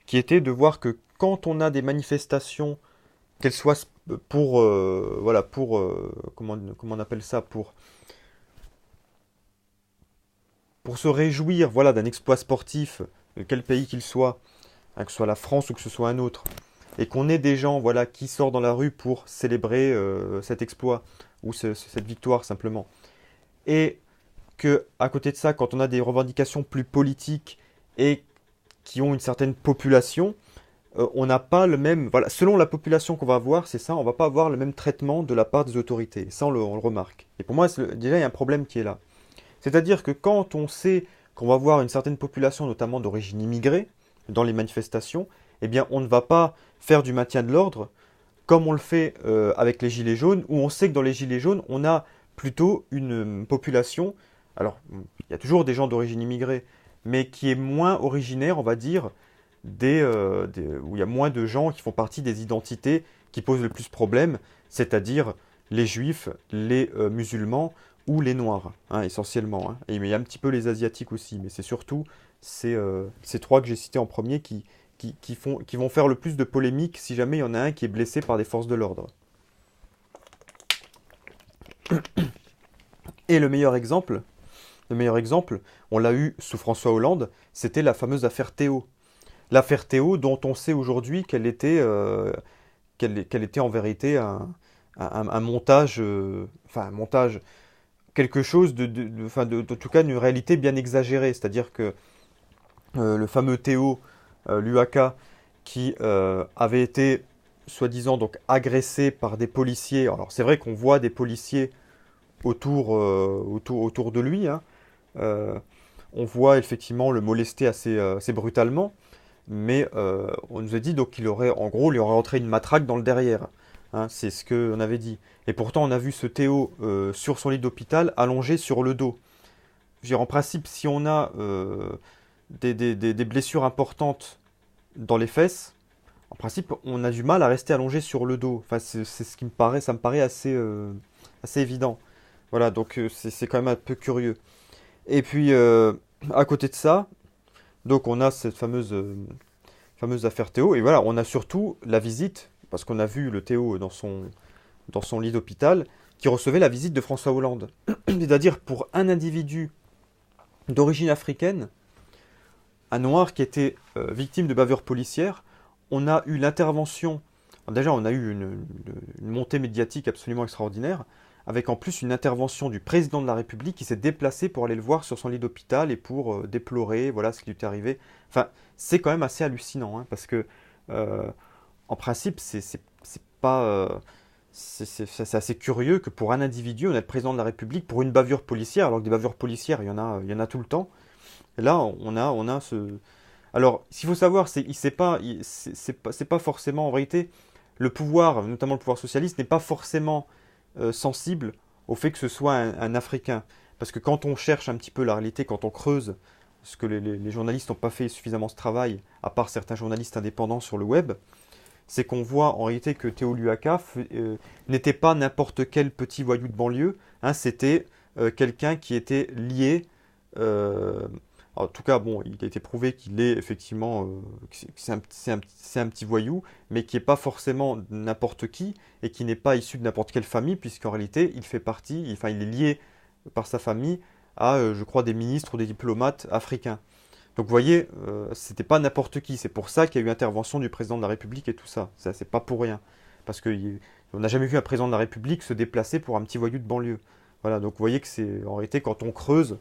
qui était de voir que quand on a des manifestations, qu'elles soient pour, voilà, pour, comment on appelle ça, pour se réjouir, voilà, d'un exploit sportif, de quel pays qu'il soit, hein, que ce soit la France ou que ce soit un autre, et qu'on ait des gens, voilà, qui sortent dans la rue pour célébrer cet exploit ou cette victoire simplement, et que à côté de ça, quand on a des revendications plus politiques et qui ont une certaine population, on n'a pas le même... Voilà, selon la population qu'on va avoir, c'est ça, on va pas avoir le même traitement de la part des autorités. Ça, on le remarque. Et pour moi, déjà, il y a un problème qui est là. C'est-à-dire que quand on sait qu'on va avoir une certaine population, notamment d'origine immigrée, dans les manifestations, eh bien, on ne va pas faire du maintien de l'ordre comme on le fait avec les Gilets jaunes, où on sait que dans les Gilets jaunes, on a plutôt une population, alors il y a toujours des gens d'origine immigrée, mais qui est moins originaire, on va dire, où il y a moins de gens qui font partie des identités qui posent le plus problème, c'est-à-dire les juifs, les musulmans ou les noirs, hein, essentiellement, hein. Et mais il y a un petit peu les asiatiques aussi, mais c'est surtout ces trois que j'ai cités en premier qui vont faire le plus de polémiques si jamais il y en a un qui est blessé par des forces de l'ordre. Et le meilleur exemple, on l'a eu sous François Hollande, c'était la fameuse affaire Théo. L'affaire Théo, dont on sait aujourd'hui qu'elle était en vérité un montage, enfin un montage, quelque chose en tout cas une réalité bien exagérée. C'est-à-dire que le fameux Théo, l'UAK, qui avait été soi-disant donc agressé par des policiers. Alors c'est vrai qu'on voit des policiers autour de lui, hein. Euh, on voit effectivement le molester assez brutalement, mais on nous a dit donc qu'il aurait, en gros, lui aurait entré une matraque dans le derrière. hein, c'est ce qu'on avait dit. Et pourtant, on a vu ce Théo sur son lit d'hôpital, allongé sur le dos. Je veux dire, en principe, si on a des blessures importantes dans les fesses, en principe, on a du mal à rester allongé sur le dos. Enfin, c'est ce qui me paraît, ça me paraît assez évident. Voilà, donc c'est quand même un peu curieux. Et puis, à côté de ça, donc on a cette fameuse affaire Théo. Et voilà, on a surtout la visite, parce qu'on a vu le Théo dans son lit d'hôpital, qui recevait la visite de François Hollande. C'est-à-dire pour un individu d'origine africaine, un noir qui était victime de bavure policière, on a eu l'intervention, déjà on a eu une montée médiatique absolument extraordinaire, avec en plus une intervention du président de la République qui s'est déplacé pour aller le voir sur son lit d'hôpital et pour déplorer voilà, ce qui lui était arrivé. Enfin, c'est quand même assez hallucinant, hein, parce que euh, en principe, c'est pas... c'est assez curieux que pour un individu, on ait le président de la République pour une bavure policière, alors que des bavures policières, il y en a tout le temps. Et là, on a ce. Alors, ce qu'il faut savoir, c'est pas forcément, en vérité, le pouvoir, notamment le pouvoir socialiste, n'est pas forcément sensible au fait que ce soit un Africain. Parce que quand on cherche un petit peu la réalité, quand on creuse, ce que les journalistes n'ont pas fait suffisamment ce travail, à part certains journalistes indépendants sur le web, c'est qu'on voit en réalité que Théo Luaka n'était pas n'importe quel petit voyou de banlieue, hein, c'était quelqu'un qui était lié euh, en tout cas, bon, il a été prouvé qu'il est effectivement, que c'est un petit voyou, mais qui n'est pas forcément n'importe qui et qui n'est pas issu de n'importe quelle famille, puisqu'en réalité, il fait partie, enfin, il est lié par sa famille à, je crois, des ministres ou des diplomates africains. Donc, vous voyez, c'était pas n'importe qui. C'est pour ça qu'il y a eu intervention du président de la République et tout ça. Ça, c'est pas pour rien, parce que on n'a jamais vu un président de la République se déplacer pour un petit voyou de banlieue. Voilà. Donc, vous voyez que c'est, en réalité, quand on creuse,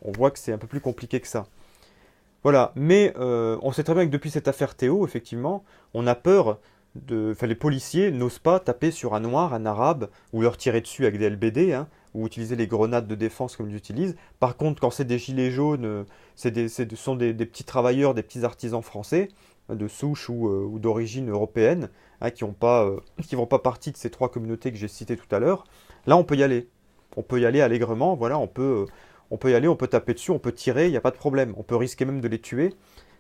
on voit que c'est un peu plus compliqué que ça. Voilà, mais on sait très bien que depuis cette affaire Théo, effectivement, on a peur de. Enfin, les policiers n'osent pas taper sur un noir, un arabe, ou leur tirer dessus avec des LBD, hein, ou utiliser les grenades de défense comme ils utilisent. Par contre, quand c'est des gilets jaunes, ce sont des petits travailleurs, des petits artisans français, hein, de souche ou d'origine européenne, hein, qui vont pas partie de ces trois communautés que j'ai citées tout à l'heure. Là, on peut y aller. On peut y aller allègrement, voilà, on peut y aller, on peut taper dessus, on peut tirer, il n'y a pas de problème. On peut risquer même de les tuer.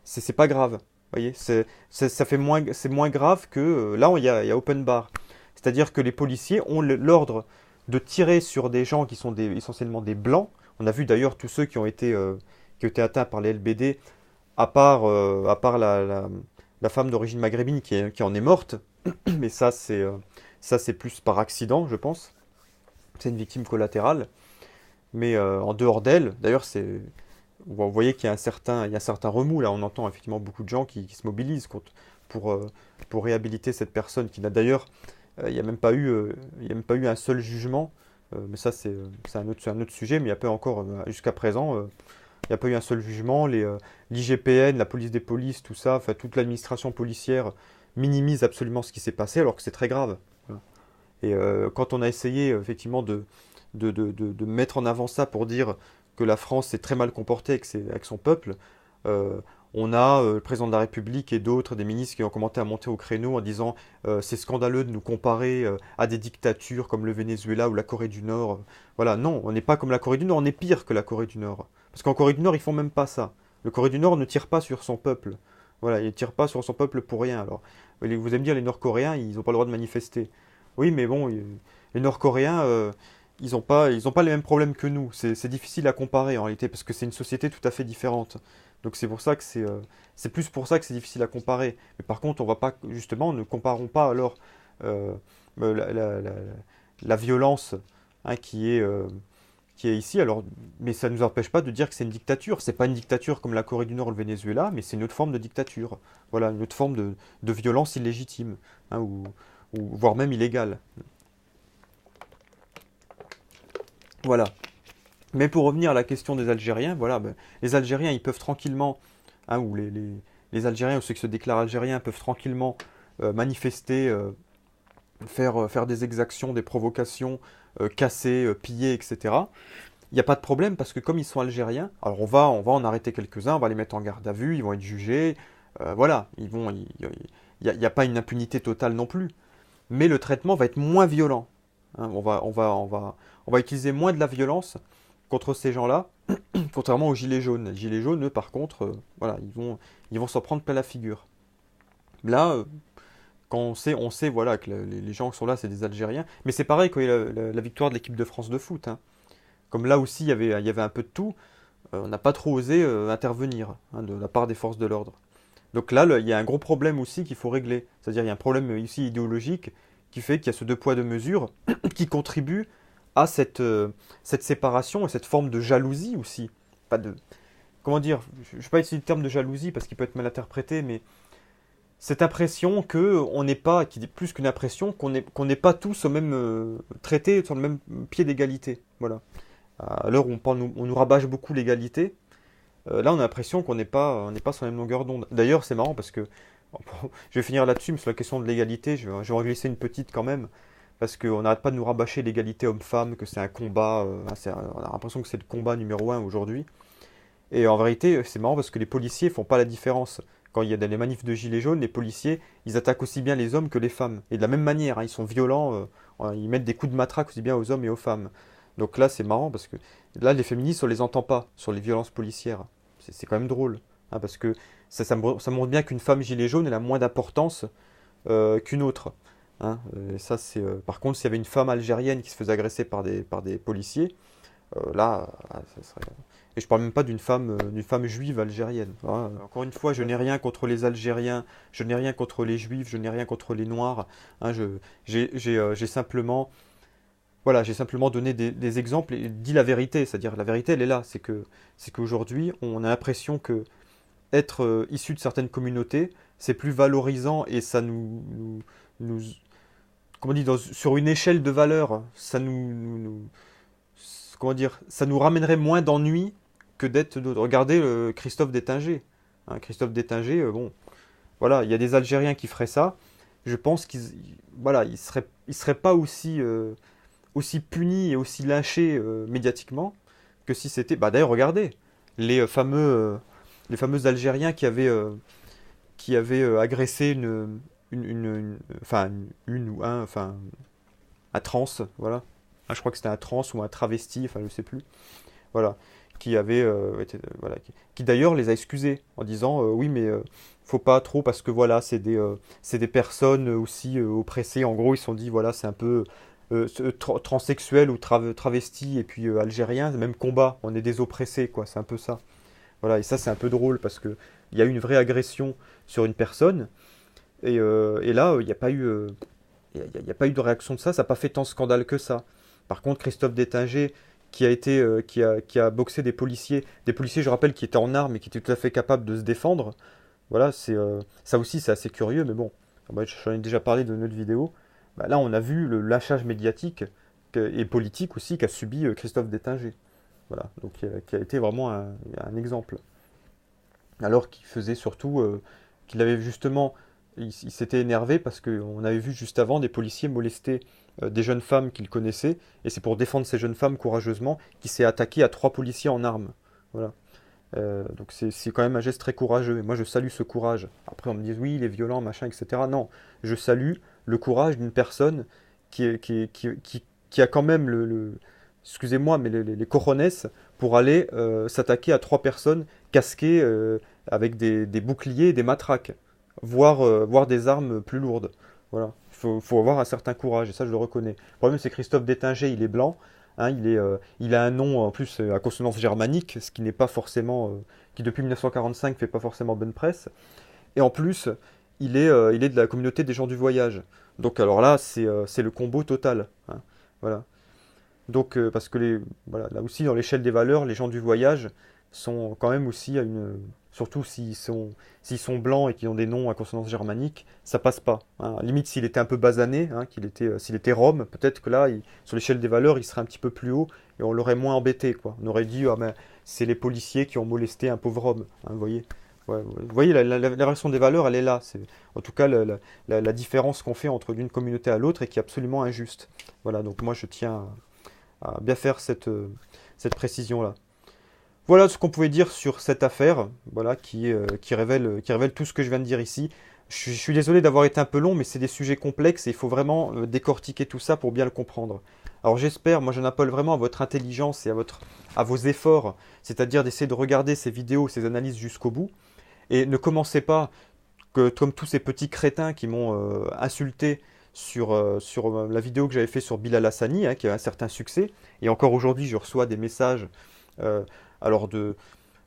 C'est pas grave. Vous voyez, c'est moins grave que là, il y a open bar. C'est-à-dire que les policiers ont l'ordre de tirer sur des gens qui sont essentiellement des blancs. On a vu d'ailleurs tous ceux qui ont été atteints par les LBD, à part la femme d'origine maghrébine qui en est morte. Mais ça, c'est plus par accident, je pense. C'est une victime collatérale. Mais en dehors d'elle, d'ailleurs, vous voyez qu'il y a un certain remous là. On entend effectivement beaucoup de gens qui se mobilisent pour, euh, pour réhabiliter cette personne qui n'a d'ailleurs, il n'y a même pas eu, il y a même pas eu un seul jugement. Mais ça, c'est un autre sujet. Mais il n'y a pas encore, jusqu'à présent, il n'y a pas eu un seul jugement. L'IGPN, la police des polices, tout ça, enfin toute l'administration policière minimise absolument ce qui s'est passé alors que c'est très grave. Voilà. Et quand on a essayé effectivement de mettre en avant ça pour dire que la France s'est très mal comportée avec son peuple, euh, on a le président de la République et d'autres, des ministres qui ont commencé à monter au créneau en disant c'est scandaleux de nous comparer à des dictatures comme le Venezuela ou la Corée du Nord. Voilà, non, on n'est pas comme la Corée du Nord, on est pire que la Corée du Nord. Parce qu'en Corée du Nord, ils font même pas ça. Le Corée du Nord ne tire pas sur son peuple. Voilà, il ne tire pas sur son peuple pour rien. Alors, vous allez me dire, les Nord-Coréens, ils n'ont pas le droit de manifester. Oui, mais bon, les Nord-Coréens, ils ont pas les mêmes problèmes que nous. C'est difficile à comparer en réalité parce que c'est une société tout à fait différente. Donc c'est pour ça que c'est plus pour ça que c'est difficile à comparer. Mais par contre, on va pas justement, ne comparons pas alors euh, la violence, hein, qui est ici. Alors, mais ça ne nous empêche pas de dire que c'est une dictature. C'est pas une dictature comme la Corée du Nord ou le Venezuela, mais c'est une autre forme de dictature. Voilà, une autre forme de violence illégitime, hein, ou voire même illégale. Voilà. Mais pour revenir à la question des Algériens, voilà, ben, les Algériens, ils peuvent tranquillement, hein, ou les Algériens ou ceux qui se déclarent algériens peuvent tranquillement manifester, faire des exactions, des provocations, casser, piller, etc. Il n'y a pas de problème parce que comme ils sont algériens, alors on va en arrêter quelques-uns, on va les mettre en garde à vue, ils vont être jugés, voilà, il n'y a pas une impunité totale non plus. mais le traitement va être moins violent. Hein. On va utiliser moins de la violence contre ces gens-là, contrairement aux gilets jaunes. Les gilets jaunes, eux, par contre, voilà, ils vont s'en prendre plein la figure. Là, quand on sait voilà, que les gens qui sont là, c'est des Algériens. Mais c'est pareil quand il y a la victoire de l'équipe de France de foot. Hein. Comme là aussi, il y avait un peu de tout, on n'a pas trop osé intervenir hein, de la part des forces de l'ordre. Donc là, il y a un gros problème aussi qu'il faut régler. C'est-à-dire il y a un problème ici idéologique qui fait qu'il y a ce deux poids deux mesures qui contribue à cette séparation et cette forme de jalousie aussi. Pas de, comment dire, je ne vais pas utiliser le terme de jalousie parce qu'il peut être mal interprété, mais cette impression que on n'est pas, qui est plus qu'une impression, qu'on n'est pas tous au même traité sur le même pied d'égalité. Voilà. À l'heure où on nous rabâche beaucoup l'égalité, là on a l'impression qu'on n'est pas sur la même longueur d'onde. D'ailleurs, c'est marrant parce que je vais finir là-dessus, mais sur la question de l'égalité, je vais en glisser une petite quand même, parce qu'on n'arrête pas de nous rabâcher l'égalité homme-femme, que c'est un combat, on a l'impression que c'est le combat numéro un aujourd'hui. Et en vérité, c'est marrant parce que les policiers font pas la différence. Quand il y a des manifs de gilets jaunes, les policiers, ils attaquent aussi bien les hommes que les femmes. Et de la même manière, hein, ils sont violents, ils mettent des coups de matraque aussi bien aux hommes et aux femmes. Donc là, c'est marrant parce que là, les féministes, on les entend pas sur les violences policières. C'est quand même drôle. Hein, parce que ça montre bien qu'une femme gilet jaune, elle a moins d'importance qu'une autre. Hein. Ça, par contre, s'il y avait une femme algérienne qui se faisait agresser par des policiers, là, ça serait... Et je parle même pas d'une femme juive algérienne. Voilà. Encore une fois, je n'ai rien contre les Algériens, je n'ai rien contre les Juifs, je n'ai rien contre les Noirs. Hein, j'ai simplement, voilà, j'ai simplement donné des exemples et dit la vérité. C'est-à-dire la vérité, elle est là. C'est qu'aujourd'hui, on a l'impression que être issu de certaines communautés, c'est plus valorisant et ça nous comment on dit, sur une échelle de valeur, ça comment dire, ça nous ramènerait moins d'ennuis que d'être d'autres. Regardez Christophe Détinger. Hein, Christophe Détinger, bon, voilà, il y a des Algériens qui feraient ça. Je pense voilà, ils seraient pas aussi punis et aussi lynchés médiatiquement que si c'était. Bah d'ailleurs, regardez les fameux Algériens qui avaient agressé enfin une ou enfin un trans, voilà. Ah, je crois que c'était un trans ou un travesti, enfin je sais plus. Voilà, qui avait voilà, qui d'ailleurs les a excusés en disant oui mais faut pas trop parce que voilà c'est des personnes aussi oppressées. En gros ils se sont dit voilà c'est un peu transsexuel ou travesti et puis algérien, même combat, on est des oppressés quoi, c'est un peu ça. Voilà et ça c'est un peu drôle parce que il y a eu une vraie agression sur une personne et là il n'y a pas eu il y a pas eu de réaction de ça, ça n'a pas fait tant scandale que ça. Par contre, Christophe Détinger, qui a boxé des policiers, je rappelle, qui étaient en armes et qui étaient tout à fait capables de se défendre. Voilà, ça aussi, c'est assez curieux, mais bon, moi, j'en ai déjà parlé dans notre vidéo. Bah, là, on a vu le lâchage médiatique et politique aussi qu'a subi Christophe Détinger. Voilà, donc qui a été vraiment un exemple. Alors qu'il faisait surtout, qu'il avait justement, il s'était énervé parce qu'on avait vu juste avant des policiers molester des jeunes femmes qu'il connaissait, et c'est pour défendre ces jeunes femmes courageusement qu'il s'est attaqué à 3 policiers en armes. Voilà. Donc c'est quand même un geste très courageux, et moi je salue ce courage. Après on me dit oui, il est violent, machin, etc. Non, je salue le courage d'une personne qui a quand même excusez-moi, mais les cojones pour aller s'attaquer à 3 personnes casquées avec des boucliers et des matraques, voire des armes plus lourdes. Voilà. Il faut avoir un certain courage, et ça je le reconnais. Le problème c'est Christophe Détinger, il est blanc, hein, il a un nom en plus à consonance germanique, ce qui n'est pas forcément, qui depuis 1945 fait pas forcément bonne presse. Et en plus, il est de la communauté des gens du voyage. Donc alors là, c'est le combo total. Hein. Voilà. Donc, parce que voilà, là aussi, dans l'échelle des valeurs, les gens du voyage sont quand même aussi à surtout s'ils sont blancs et qu'ils ont des noms à consonance germanique, ça passe pas. Hein. Limite, s'il était un peu basané, hein, s'il était rome, peut-être que là, sur l'échelle des valeurs, il serait un petit peu plus haut et on l'aurait moins embêté, quoi. On aurait dit, ah ben, c'est les policiers qui ont molesté un pauvre homme. Hein, vous voyez? Ouais, ouais. Vous voyez, la version des valeurs, elle est là. C'est, en tout cas, la différence qu'on fait entre d'une communauté à l'autre et qui est absolument injuste. Voilà, donc moi, je tiens à bien faire cette précision-là. Voilà ce qu'on pouvait dire sur cette affaire, voilà, qui révèle tout ce que je viens de dire ici. je suis désolé d'avoir été un peu long, mais c'est des sujets complexes et il faut vraiment décortiquer tout ça pour bien le comprendre. Alors j'espère, moi je n'appelle vraiment à votre intelligence et à vos efforts, c'est-à-dire d'essayer de regarder ces vidéos, ces analyses jusqu'au bout. Et ne commencez pas comme tous ces petits crétins qui m'ont insulté sur la vidéo que j'avais fait sur Bilal Hassani, hein, qui a un certain succès. Et encore aujourd'hui, je reçois des messages euh, alors de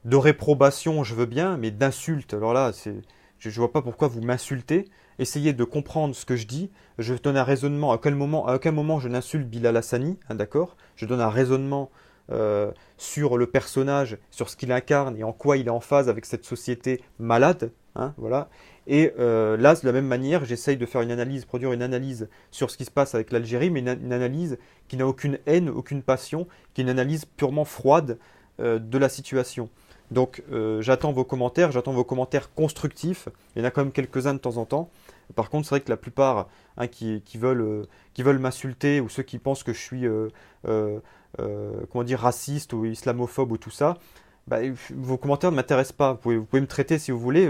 réprobation, je veux bien, mais d'insultes. Alors là, je ne vois pas pourquoi vous m'insultez. Essayez de comprendre ce que je dis. Je donne un raisonnement. À aucun moment je n'insulte Bilal Hassani, hein, d'accord? Je donne un raisonnement sur le personnage, sur ce qu'il incarne et en quoi il est en phase avec cette société malade, hein, voilà. Et là, de la même manière, j'essaye de faire une analyse, produire une analyse sur ce qui se passe avec l'Algérie, mais une analyse qui n'a aucune haine, aucune passion, qui est une analyse purement froide de la situation. Donc j'attends vos commentaires constructifs. Il y en a quand même quelques-uns de temps en temps. Par contre, c'est vrai que la plupart hein, qui veulent m'insulter ou ceux qui pensent que je suis comment dire, raciste ou islamophobe ou tout ça, bah, vos commentaires ne m'intéressent pas. Vous pouvez me traiter si vous voulez,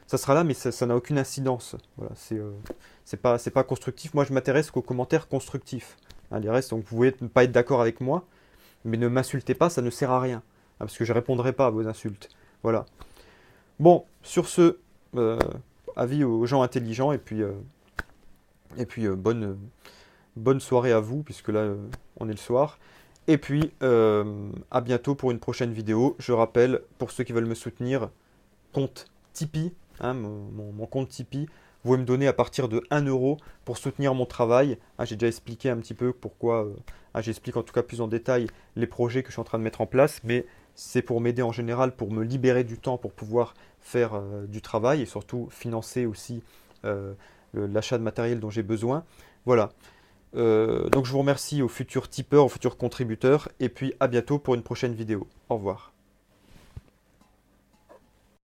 ça sera là, mais ça n'a aucune incidence. Voilà, c'est pas constructif. Moi, je m'intéresse qu'aux commentaires constructifs. Hein, les restes, donc vous pouvez ne pas être d'accord avec moi, mais ne m'insultez pas, ça ne sert à rien. Hein, parce que je ne répondrai pas à vos insultes. Voilà. Bon, sur ce, avis aux gens intelligents, et puis bonne soirée à vous, puisque là, on est le soir. Et puis, à bientôt pour une prochaine vidéo. Je rappelle, pour ceux qui veulent me soutenir, compte Tipeee, hein, mon compte Tipeee. Vous pouvez me donner à partir de 1 euro pour soutenir mon travail. Ah, j'ai déjà expliqué un petit peu pourquoi, j'explique en tout cas plus en détail les projets que je suis en train de mettre en place, mais c'est pour m'aider en général, pour me libérer du temps, pour pouvoir faire du travail et surtout financer aussi l'achat de matériel dont j'ai besoin. Voilà. Donc je vous remercie aux futurs tipeurs, aux futurs contributeurs, et puis à bientôt pour une prochaine vidéo. Au revoir.